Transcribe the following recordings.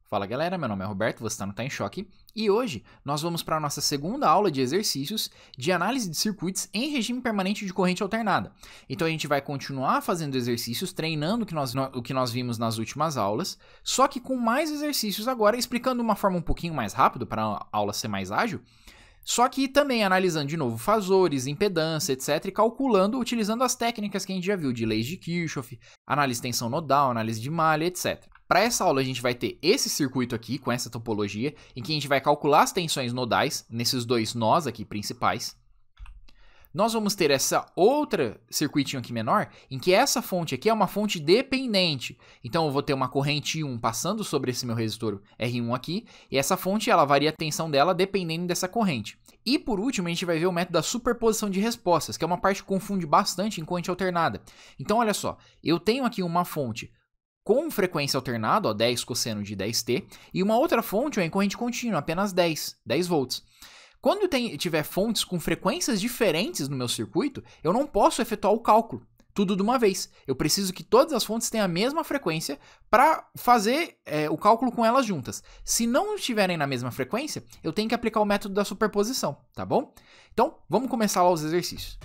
Fala galera, meu nome é Roberto, você está no Tá em Choque, e hoje nós vamos para a nossa segunda aula de exercícios de análise de circuitos em regime permanente de corrente alternada. Então a gente vai continuar fazendo exercícios, treinando o que nós vimos nas últimas aulas, só que com mais exercícios agora, explicando de uma forma um pouquinho mais rápida para a aula ser mais ágil, só que também analisando de novo fasores, impedância, etc. e calculando, utilizando as técnicas que a gente já viu de leis de Kirchhoff, análise de tensão nodal, análise de malha, etc. Para essa aula a gente vai ter esse circuito aqui, com essa topologia, em que a gente vai calcular as tensões nodais, nesses dois nós aqui principais. Nós vamos ter essa outra circuitinho aqui menor, em que essa fonte aqui é uma fonte dependente. Então eu vou ter uma corrente 1 passando sobre esse meu resistor R1 aqui, e essa fonte ela varia a tensão dela dependendo dessa corrente. E por último a gente vai ver o método da superposição de respostas, que é uma parte que confunde bastante em corrente alternada. Então olha só, eu tenho aqui uma fonte com frequência alternada, ó, 10 cosseno de 10t, e uma outra fonte em corrente contínua, apenas 10 volts. Quando eu tiver fontes com frequências diferentes no meu circuito, eu não posso efetuar o cálculo, tudo de uma vez. Eu preciso que todas as fontes tenham a mesma frequência para fazer o cálculo com elas juntas. Se não estiverem na mesma frequência, eu tenho que aplicar o método da superposição, tá bom? Então, vamos começar lá os exercícios.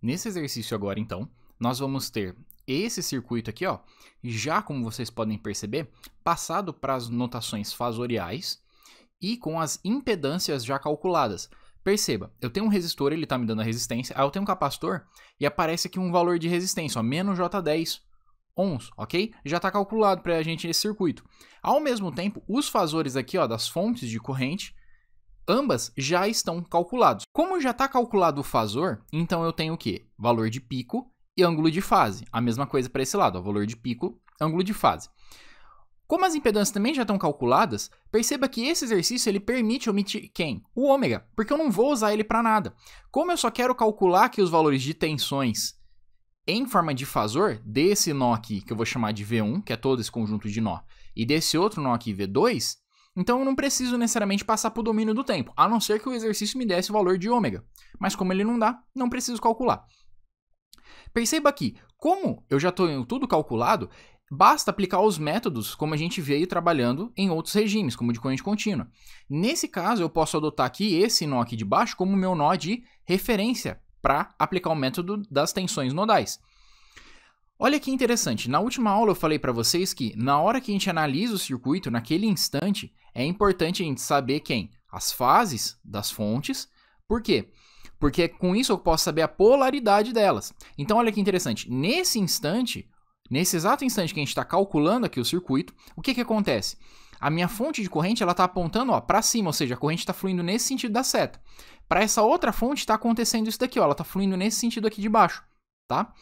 Nesse exercício agora, então, nós vamos ter esse circuito aqui, ó, já como vocês podem perceber, passado para as notações fasoriais e com as impedâncias já calculadas. Perceba, eu tenho um resistor, ele está me dando a resistência, aí eu tenho um capacitor e aparece aqui um valor de resistência, ó, menos J10 ohms, ok? Já está calculado para a gente esse circuito. Ao mesmo tempo, os fasores aqui, ó, das fontes de corrente, ambas já estão calculados. Como já está calculado o fasor, então eu tenho o quê? Valor de pico e ângulo de fase. A mesma coisa para esse lado, ó, valor de pico, ângulo de fase. Como as impedâncias também já estão calculadas, perceba que esse exercício ele permite omitir quem? O ômega, porque eu não vou usar ele para nada. Como eu só quero calcular aqui os valores de tensões em forma de fasor, desse nó aqui, que eu vou chamar de V1, que é todo esse conjunto de nó, e desse outro nó aqui, V2, então eu não preciso necessariamente passar para o domínio do tempo, a não ser que o exercício me desse o valor de ômega. Mas como ele não dá, não preciso calcular. Perceba aqui, como eu já tenho tudo calculado, basta aplicar os métodos como a gente veio trabalhando em outros regimes, como de corrente contínua. Nesse caso, eu posso adotar aqui esse nó aqui de baixo como meu nó de referência para aplicar o método das tensões nodais. Olha que interessante, na última aula eu falei para vocês que na hora que a gente analisa o circuito, naquele instante, é importante a gente saber quem? As fases das fontes. Por quê? Porque com isso eu posso saber a polaridade delas. Então olha que interessante, nesse instante, nesse exato instante que a gente está calculando aqui o circuito, o que acontece? A minha fonte de corrente está apontando para cima, ou seja, a corrente está fluindo nesse sentido da seta. Para essa outra fonte está acontecendo isso daqui, ó, ela está fluindo nesse sentido aqui de baixo, tá?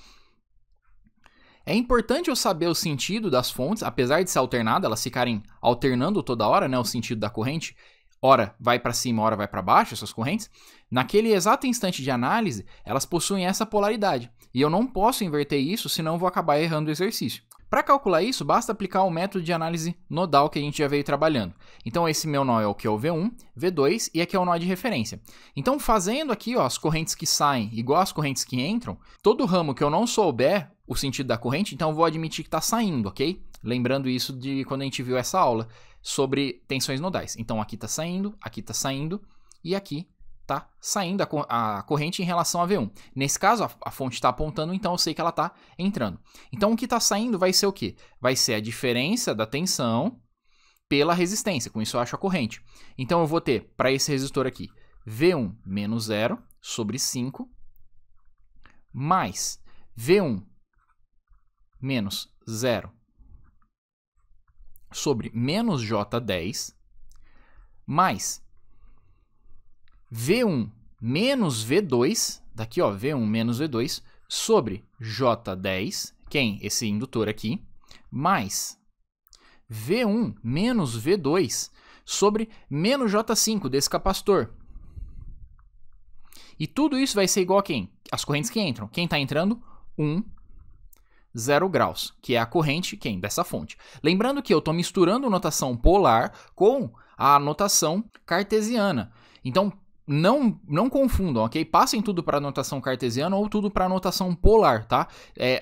É importante eu saber o sentido das fontes, apesar de ser alternada, elas ficarem alternando toda hora, né, o sentido da corrente, ora vai para cima, ora vai para baixo, essas correntes. Naquele exato instante de análise, elas possuem essa polaridade, e eu não posso inverter isso, senão eu vou acabar errando o exercício. Para calcular isso, basta aplicar o método de análise nodal que a gente já veio trabalhando. Então esse meu nó é o que é o V1, V2 e aqui é o nó de referência. Então fazendo aqui, ó, as correntes que saem igual as correntes que entram, todo ramo que eu não souber o sentido da corrente, então eu vou admitir que está saindo, ok? Lembrando isso de quando a gente viu essa aula sobre tensões nodais. Então aqui está saindo e aqui está saindo a corrente em relação a V1. Nesse caso, a fonte está apontando, então eu sei que ela está entrando. Então o que está saindo vai ser o quê? Vai ser a diferença da tensão pela resistência, com isso eu acho a corrente. Então eu vou ter, para esse resistor aqui, V1 menos 0 sobre 5, mais V1 menos 0 sobre menos J10, mais V1 menos V2, daqui ó, V1 menos V2, sobre J10, quem? Esse indutor aqui, mais V1 menos V2 sobre menos J5 desse capacitor. E tudo isso vai ser igual a quem? As correntes que entram. Quem está entrando? 0 graus, que é a corrente, quem? Dessa fonte. Lembrando que eu estou misturando notação polar com a notação cartesiana. Então, não confundam, ok? Passem tudo para a notação cartesiana ou tudo para a notação polar, tá?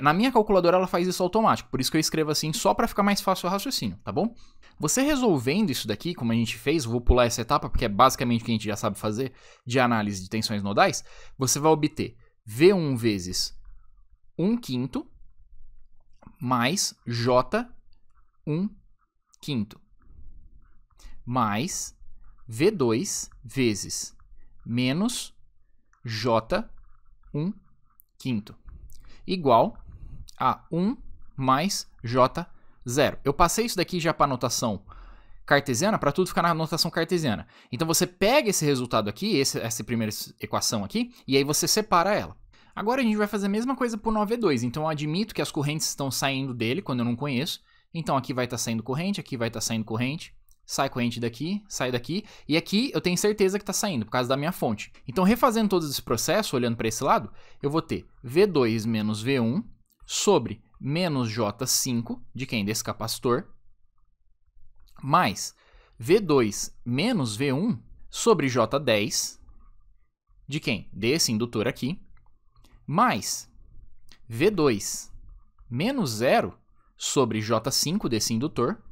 Na minha calculadora ela faz isso automático, por isso que eu escrevo assim só para ficar mais fácil o raciocínio, tá bom? Você resolvendo isso daqui, como a gente fez, vou pular essa etapa porque é basicamente o que a gente já sabe fazer de análise de tensões nodais, você vai obter V1 vezes 1/5 mais J 1/5 mais V2 vezes menos J 1/5 igual a 1 mais J 0. Eu passei isso daqui já para a notação cartesiana, para tudo ficar na notação cartesiana. Então você pega esse resultado aqui, essa primeira equação aqui, e aí você separa ela. Agora a gente vai fazer a mesma coisa para o nó V2. Então eu admito que as correntes estão saindo dele quando eu não conheço. Então aqui vai estar saindo corrente, aqui vai estar saindo corrente. Sai corrente daqui, sai daqui. E aqui eu tenho certeza que está saindo, por causa da minha fonte. Então refazendo todo esse processo, olhando para esse lado, eu vou ter V2 menos V1 sobre menos J5, de quem? Desse capacitor, mais V2 menos V1 sobre J10, de quem? Desse indutor aqui, mais V2 menos 0 sobre J5 desse indutor,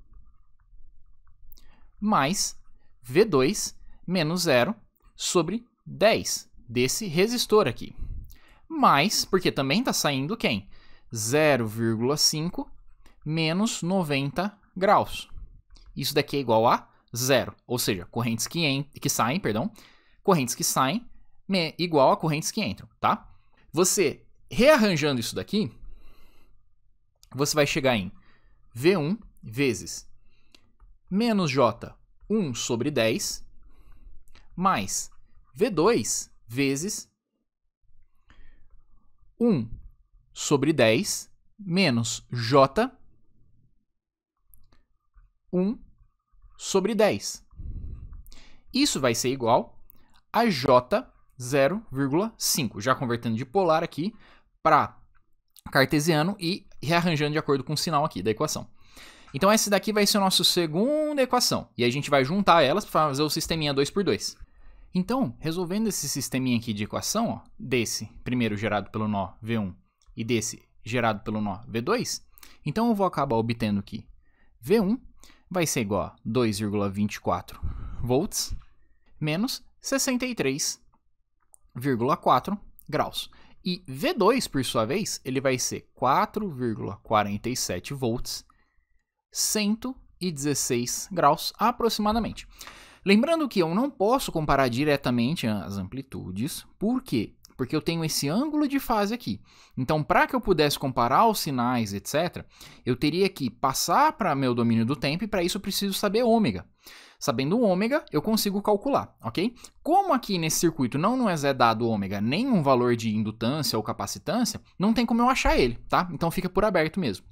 mais V2 menos 0 sobre 10 desse resistor aqui. Mais, porque também está saindo quem? 0,5 menos 90 graus. Isso daqui é igual a 0, ou seja, correntes que saem igual a correntes que entram, tá? Você, rearranjando isso daqui, você vai chegar em V1 vezes menos J 1 sobre 10 mais V2 vezes 1 sobre 10 menos J 1 sobre 10. Isso vai ser igual a J 0,5. Já convertendo de polar aqui para cartesiano e rearranjando de acordo com o sinal aqui da equação. Então essa daqui vai ser a nossa segunda equação. E aí a gente vai juntar elas para fazer o sisteminha 2×2. Então, resolvendo esse sisteminha aqui de equação, ó, desse primeiro gerado pelo nó V1 e desse gerado pelo nó V2, então eu vou acabar obtendo que V1 vai ser igual a 2,24 volts menos 63,4 graus. E V2, por sua vez, ele vai ser 4,47 volts, 116 graus aproximadamente. Lembrando que eu não posso comparar diretamente as amplitudes. Por quê? Porque eu tenho esse ângulo de fase aqui. Então, para que eu pudesse comparar os sinais, etc., eu teria que passar para meu domínio do tempo e para isso eu preciso saber ômega. Sabendo o ômega, eu consigo calcular, ok? Como aqui nesse circuito não nos é dado ômega nem um valor de indutância ou capacitância, não tem como eu achar ele, tá? Então fica por aberto mesmo.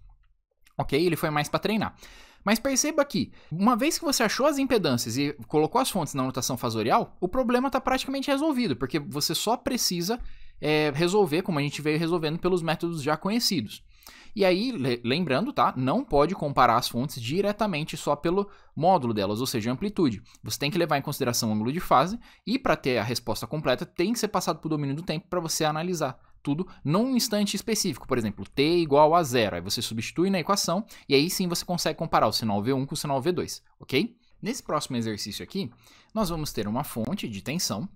Ok? Ele foi mais para treinar. Mas perceba que, uma vez que você achou as impedâncias e colocou as fontes na notação fasorial, o problema está praticamente resolvido, porque você só precisa resolver, como a gente veio resolvendo pelos métodos já conhecidos. E aí, lembrando, tá? Não pode comparar as fontes diretamente só pelo módulo delas, ou seja, amplitude. Você tem que levar em consideração o ângulo de fase e, para ter a resposta completa, tem que ser passado por domínio do tempo para você analisar tudo num instante específico. Por exemplo, t igual a 0. Aí você substitui na equação e aí sim você consegue comparar o sinal V1 com o sinal V2, ok? Nesse próximo exercício aqui, nós vamos ter uma fonte de tensão,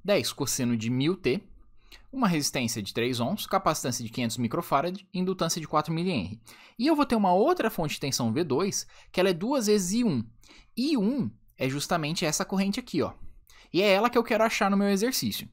10 cosseno de 1000T, uma resistência de 3 ohms, capacitância de 500 microfarad, indutância de 4 mH. E eu vou ter uma outra fonte de tensão V2, que ela é 2 vezes I1. I1 é justamente essa corrente aqui, ó. E é ela que eu quero achar no meu exercício.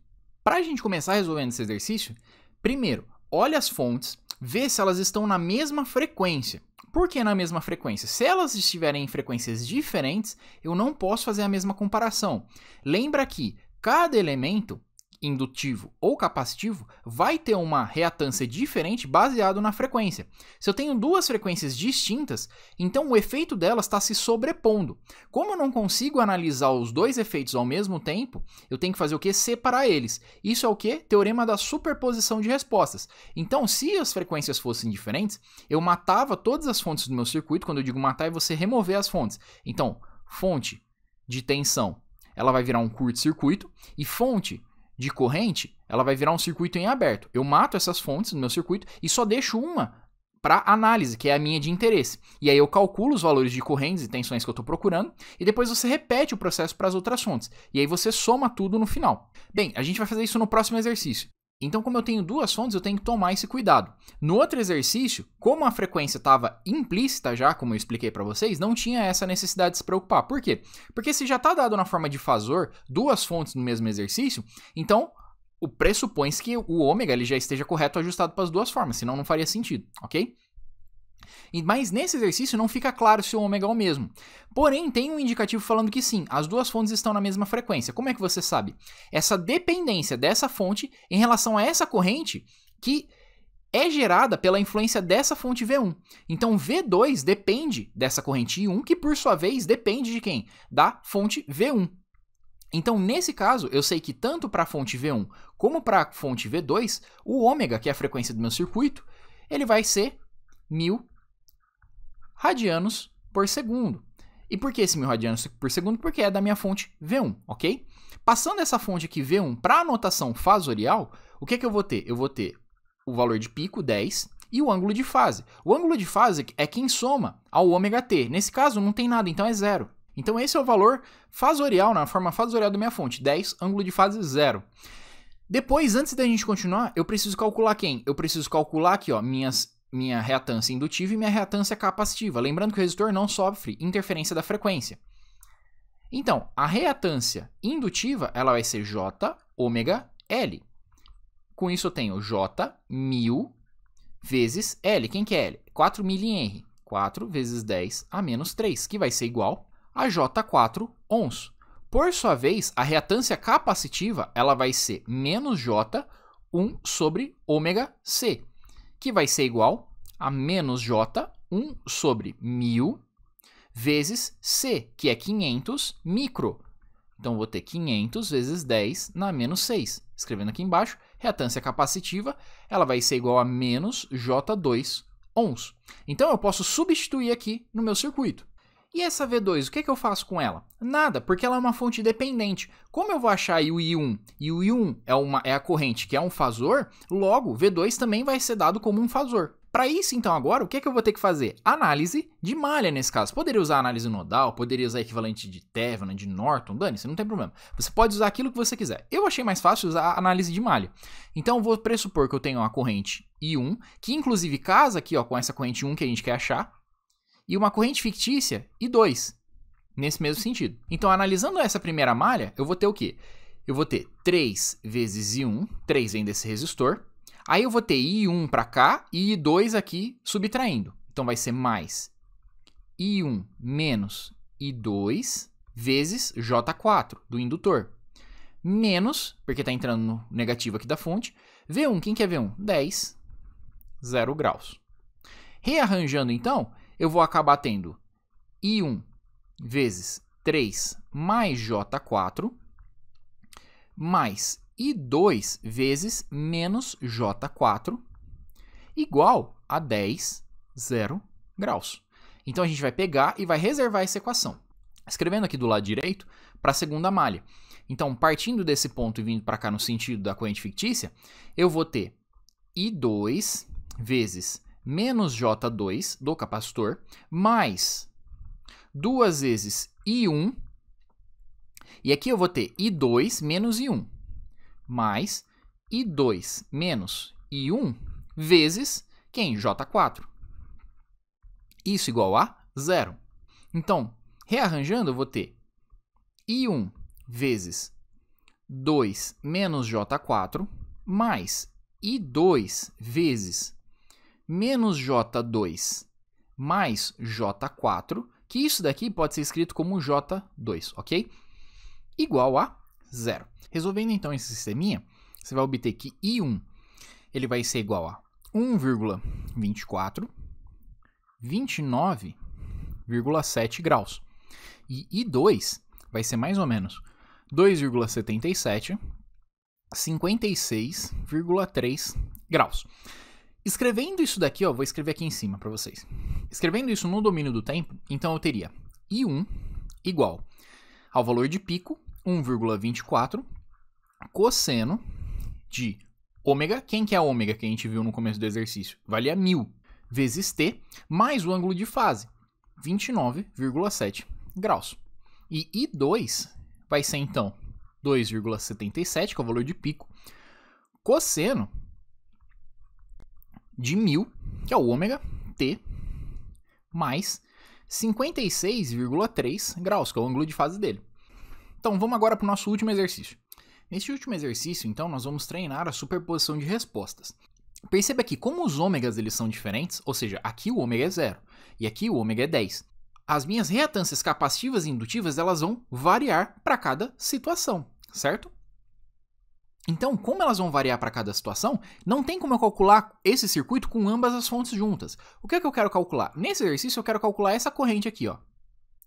Para a gente começar resolvendo esse exercício, primeiro, olha as fontes, vê se elas estão na mesma frequência. Por que na mesma frequência? Se elas estiverem em frequências diferentes, eu não posso fazer a mesma comparação. Lembra que cada elemento indutivo ou capacitivo vai ter uma reatância diferente baseado na frequência. Se eu tenho duas frequências distintas, então o efeito delas está se sobrepondo. Como eu não consigo analisar os dois efeitos ao mesmo tempo, eu tenho que fazer o quê? Separar eles. Isso é o quê? Teorema da superposição de respostas. Então, se as frequências fossem diferentes, eu matava todas as fontes do meu circuito. Quando eu digo matar, é você remover as fontes. Então, fonte de tensão, ela vai virar um curto-circuito, e fonte de corrente, ela vai virar um circuito em aberto. Eu mato essas fontes no meu circuito e só deixo uma para análise, que é a minha de interesse. E aí eu calculo os valores de correntes e tensões que eu estou procurando, e depois você repete o processo para as outras fontes. E aí você soma tudo no final. Bem, a gente vai fazer isso no próximo exercício. Então, como eu tenho duas fontes, eu tenho que tomar esse cuidado. No outro exercício, como a frequência estava implícita já, como eu expliquei para vocês, não tinha essa necessidade de se preocupar. Por quê? Porque se já está dado na forma de fazor duas fontes no mesmo exercício, então pressupõe-se que o ômega ele já esteja correto ajustado para as duas formas, senão não faria sentido, ok? Mas nesse exercício não fica claro se o ômega é o mesmo. Porém, tem um indicativo falando que sim, as duas fontes estão na mesma frequência. Como é que você sabe? Essa dependência dessa fonte em relação a essa corrente que é gerada pela influência dessa fonte V1. Então, V2 depende dessa corrente I1, que por sua vez depende de quem? Da fonte V1. Então, nesse caso, eu sei que tanto para a fonte V1 como para a fonte V2, o ômega, que é a frequência do meu circuito, ele vai ser 1000 radianos por segundo. E por que esse 1000 radianos por segundo? Porque é da minha fonte V1, ok? Passando essa fonte aqui V1 para a notação fasorial, o que eu vou ter? Eu vou ter o valor de pico, 10, e o ângulo de fase. O ângulo de fase é quem soma ao ômega t. Nesse caso, não tem nada, então é zero. Então esse é o valor fasorial, na forma fasorial da minha fonte, 10, ângulo de fase 0. Depois, antes da gente continuar, eu preciso calcular quem? Eu preciso calcular aqui, ó, minha reatância indutiva e minha reatância capacitiva. Lembrando que o resistor não sofre interferência da frequência. Então, a reatância indutiva, ela vai ser J ômega L. Com isso eu tenho J 1000 vezes L. Quem que é L? 4 mH. 4 vezes 10 a menos 3, que vai ser igual a J4 ohms. Por sua vez, a reatância capacitiva ela vai ser menos J 1 sobre ômega C, que vai ser igual a menos J 1 sobre 1000 vezes C, que é 500 micro. Então, vou ter 500 vezes 10 na menos 6. Escrevendo aqui embaixo, reatância capacitiva ela vai ser igual a menos J2 ohms. Então, eu posso substituir aqui no meu circuito. E essa V2, o que eu faço com ela? Nada, porque ela é uma fonte dependente. Como eu vou achar aí o I1? E o I1 é a corrente que é um fazor, logo V2 também vai ser dado como um fazor. Para isso, então, agora, o que eu vou ter que fazer? Análise de malha, nesse caso. Poderia usar análise nodal, poderia usar equivalente de Thevenin, de Norton, dane-se, não tem problema. Você pode usar aquilo que você quiser. Eu achei mais fácil usar a análise de malha. Então, eu vou pressupor que eu tenho uma corrente I1, que inclusive casa aqui ó, com essa corrente 1 que a gente quer achar, e uma corrente fictícia I2, nesse mesmo sentido. Então, analisando essa primeira malha, eu vou ter o quê? Eu vou ter 3 vezes I1, 3 vem desse resistor, aí eu vou ter I1 para cá e I2 aqui subtraindo. Então, vai ser mais I1 menos I2 vezes J4 do indutor. Menos, porque está entrando no negativo aqui da fonte, V1, quem que é V1? 10, 0 graus. Rearranjando, então, eu vou acabar tendo I1 vezes 3 mais J4 mais I2 vezes menos J4 igual a 10, 0 graus. Então, a gente vai pegar e vai reservar essa equação. Escrevendo aqui do lado direito para a segunda malha. Então, partindo desse ponto e vindo para cá no sentido da corrente fictícia, eu vou ter I2 vezes menos J2 do capacitor, mais 2 vezes I1, e aqui eu vou ter I2 menos I1, mais I2 menos I1 vezes quem? J4. Isso igual a 0. Então, rearranjando, eu vou ter I1 vezes 2 menos J4, mais I2 vezes menos J2 mais J4, que isso daqui pode ser escrito como J2, ok? Igual a 0. Resolvendo então esse sisteminha, você vai obter que I1 ele vai ser igual a 1,24, 29,7 graus. E I2 vai ser mais ou menos 2,77, 56,3 graus. Escrevendo isso daqui, ó, vou escrever aqui em cima para vocês. Escrevendo isso no domínio do tempo, então eu teria I1 igual ao valor de pico, 1,24, cosseno de ômega. Quem que é ômega que a gente viu no começo do exercício? Valia 1000 vezes t, mais o ângulo de fase, 29,7 graus. E I2 vai ser, então, 2,77, que é o valor de pico, cosseno de 1000, que é o ômega, t, mais 56,3 graus, que é o ângulo de fase dele. Então, vamos agora para o nosso último exercício. Nesse último exercício, então, nós vamos treinar a superposição de respostas. Perceba que, como os ômegas eles são diferentes, ou seja, aqui o ômega é 0 e aqui o ômega é 10, as minhas reatâncias capacitivas e indutivas elas vão variar para cada situação, certo? Então, como elas vão variar para cada situação, não tem como eu calcular esse circuito com ambas as fontes juntas. O que é que eu quero calcular? Nesse exercício, eu quero calcular essa corrente aqui, ó,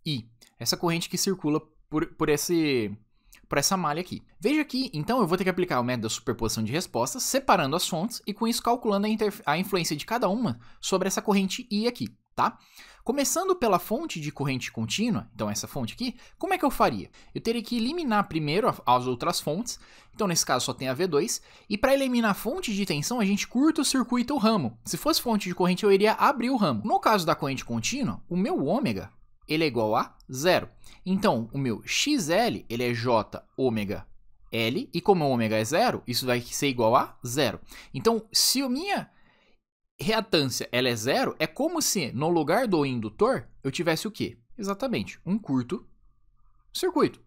I, essa corrente que circula por essa malha aqui. Veja que, então, eu vou ter que aplicar o método da superposição de respostas, separando as fontes e, com isso, calculando a influência de cada uma sobre essa corrente I aqui, tá? Começando pela fonte de corrente contínua, então essa fonte aqui, como é que eu faria? Eu teria que eliminar primeiro as outras fontes, então nesse caso só tem a V2, e para eliminar a fonte de tensão a gente curta o circuito o ramo. Se fosse fonte de corrente eu iria abrir o ramo. No caso da corrente contínua, o meu ômega ele é igual a 0. Então o meu XL ele é J ômega L, e como o ômega é 0, isso vai ser igual a 0. Então se a minha reatância ela é 0, é como se no lugar do indutor eu tivesse o quê? Exatamente, um curto circuito.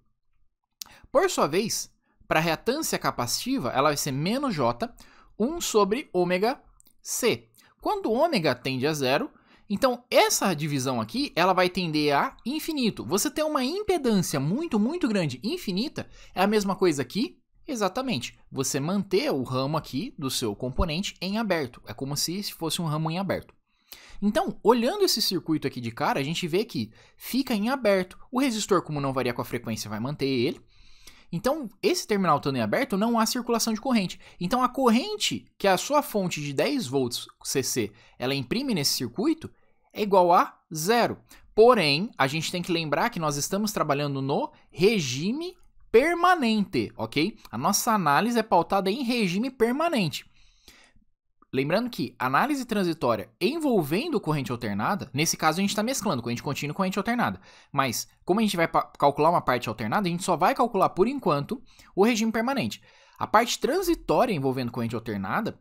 Por sua vez, para a reatância capacitiva, ela vai ser menos J, 1 sobre ômega C. Quando o ômega tende a 0, então essa divisão aqui ela vai tender a infinito. Você tem uma impedância muito, muito grande, infinita, é a mesma coisa aqui. Exatamente, você manter o ramo aqui do seu componente em aberto, é como se fosse um ramo em aberto. Então, olhando esse circuito aqui de cara, a gente vê que fica em aberto. O resistor, como não varia com a frequência, vai manter ele. Então, esse terminal estando em aberto, não há circulação de corrente. Então, a corrente que a sua fonte de 10 volts CC ela imprime nesse circuito é igual a 0. Porém, a gente tem que lembrar que nós estamos trabalhando no regime permanente, ok? A nossa análise é pautada em regime permanente. Lembrando que análise transitória envolvendo corrente alternada, nesse caso a gente está mesclando corrente contínua e corrente alternada. Mas, como a gente vai calcular uma parte alternada, a gente só vai calcular, por enquanto, o regime permanente. A parte transitória envolvendo corrente alternada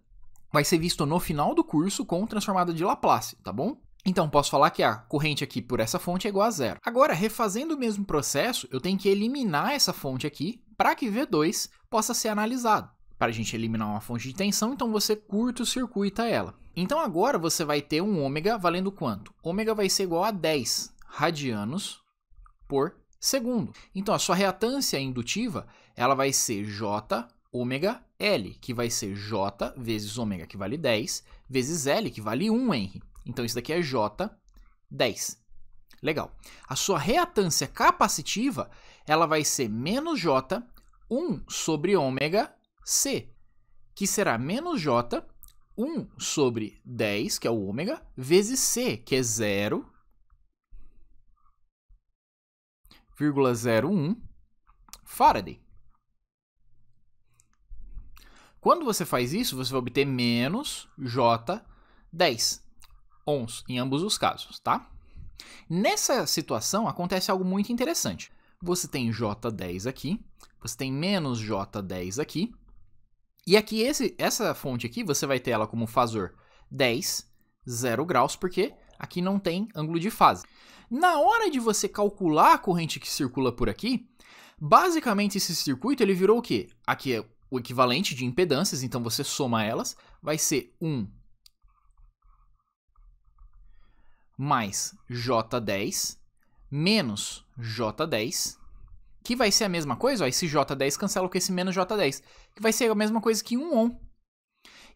vai ser visto no final do curso com transformada de Laplace, tá bom? Então, posso falar que a corrente aqui por essa fonte é igual a 0. Agora, refazendo o mesmo processo, eu tenho que eliminar essa fonte aqui para que V2 possa ser analisado. Para a gente eliminar uma fonte de tensão, então você curta-circuita ela. Então, agora você vai ter um ômega valendo quanto? Ômega vai ser igual a 10 radianos por segundo. Então, a sua reatância indutiva ela vai ser J ômega L, que vai ser J vezes ômega, que vale 10, vezes L, que vale 1 Henry. Então, isso daqui é J10. Legal. A sua reatância capacitiva, ela vai ser menos J, 1 sobre ômega C, que será menos J, 1 sobre 10, que é o ômega, vezes C, que é 0,01 Faraday. Quando você faz isso, você vai obter menos J10. Ohms em ambos os casos, tá? Nessa situação acontece algo muito interessante. Você tem J10 aqui, você tem menos J10 aqui, e aqui essa fonte aqui você vai ter ela como fasor 10, 0 graus, porque aqui não tem ângulo de fase. Na hora de você calcular a corrente que circula por aqui, basicamente esse circuito ele virou o quê? Aqui é o equivalente de impedâncias, então você soma elas, vai ser 1 mais J10 menos J10, que vai ser a mesma coisa, ó, esse J10 cancela com esse menos J10, que vai ser a mesma coisa que 1 ohm.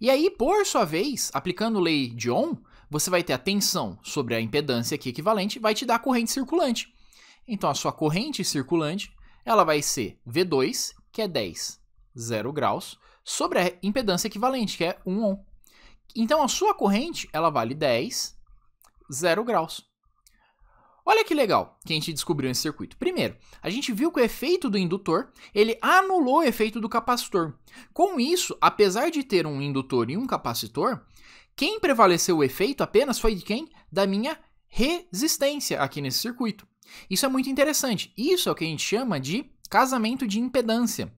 E aí, por sua vez, aplicando lei de Ohm, você vai ter a tensão sobre a impedância aqui equivalente, vai te dar a corrente circulante. Então, a sua corrente circulante, ela vai ser V2, que é 10, 0 graus, sobre a impedância equivalente, que é 1 ohm. Então, a sua corrente, ela vale 10, 0 graus. Olha que legal que a gente descobriu nesse circuito. Primeiro, a gente viu que o efeito do indutor, ele anulou o efeito do capacitor. Com isso, apesar de ter um indutor e um capacitor, quem prevaleceu o efeito apenas foi de quem? Da minha resistência aqui nesse circuito. Isso é muito interessante. Isso é o que a gente chama de casamento de impedância.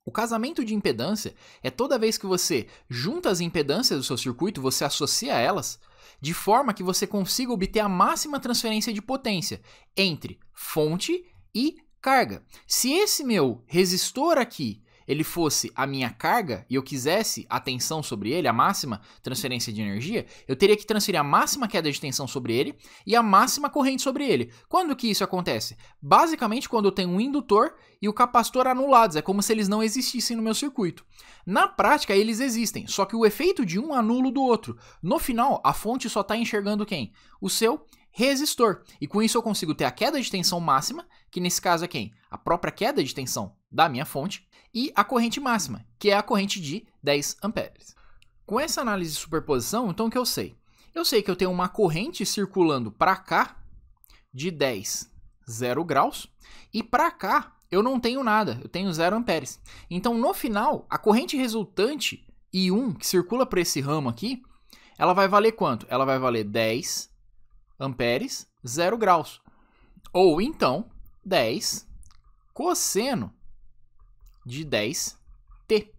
O casamento de impedância é toda vez que você junta as impedâncias do seu circuito, você associa elas, de forma que você consiga obter a máxima transferência de potência entre fonte e carga. Se esse meu resistor aqui ele fosse a minha carga e eu quisesse a tensão sobre ele, a máxima transferência de energia, eu teria que transferir a máxima queda de tensão sobre ele e a máxima corrente sobre ele. Quando que isso acontece? Basicamente quando eu tenho um indutor e o capacitor anulados, é como se eles não existissem no meu circuito. Na prática eles existem, só que o efeito de um anula o do outro. No final, a fonte só está enxergando quem? O seu resistor. E com isso eu consigo ter a queda de tensão máxima, que nesse caso é quem? A própria queda de tensão da minha fonte, e a corrente máxima, que é a corrente de 10 amperes. Com essa análise de superposição, então o que eu sei? Eu sei que eu tenho uma corrente circulando para cá de 10, 0 graus, e para cá eu não tenho nada, eu tenho 0 amperes. Então no final, a corrente resultante I1, que circula por esse ramo aqui, ela vai valer quanto? Ela vai valer 10 amperes, 0 graus. Ou então, 10 cosseno de 10t.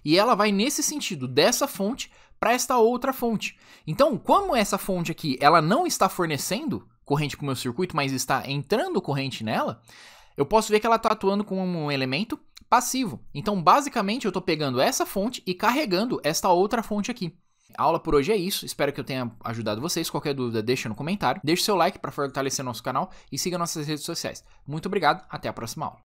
E ela vai nesse sentido, dessa fonte para esta outra fonte. Então, como essa fonte aqui ela não está fornecendo corrente para o meu circuito, mas está entrando corrente nela, eu posso ver que ela está atuando como um elemento passivo. Então, basicamente, eu estou pegando essa fonte e carregando esta outra fonte aqui. A aula por hoje é isso, espero que eu tenha ajudado vocês. Qualquer dúvida, deixa no comentário. Deixe seu like para fortalecer nosso canal e siga nossas redes sociais. Muito obrigado, até a próxima aula.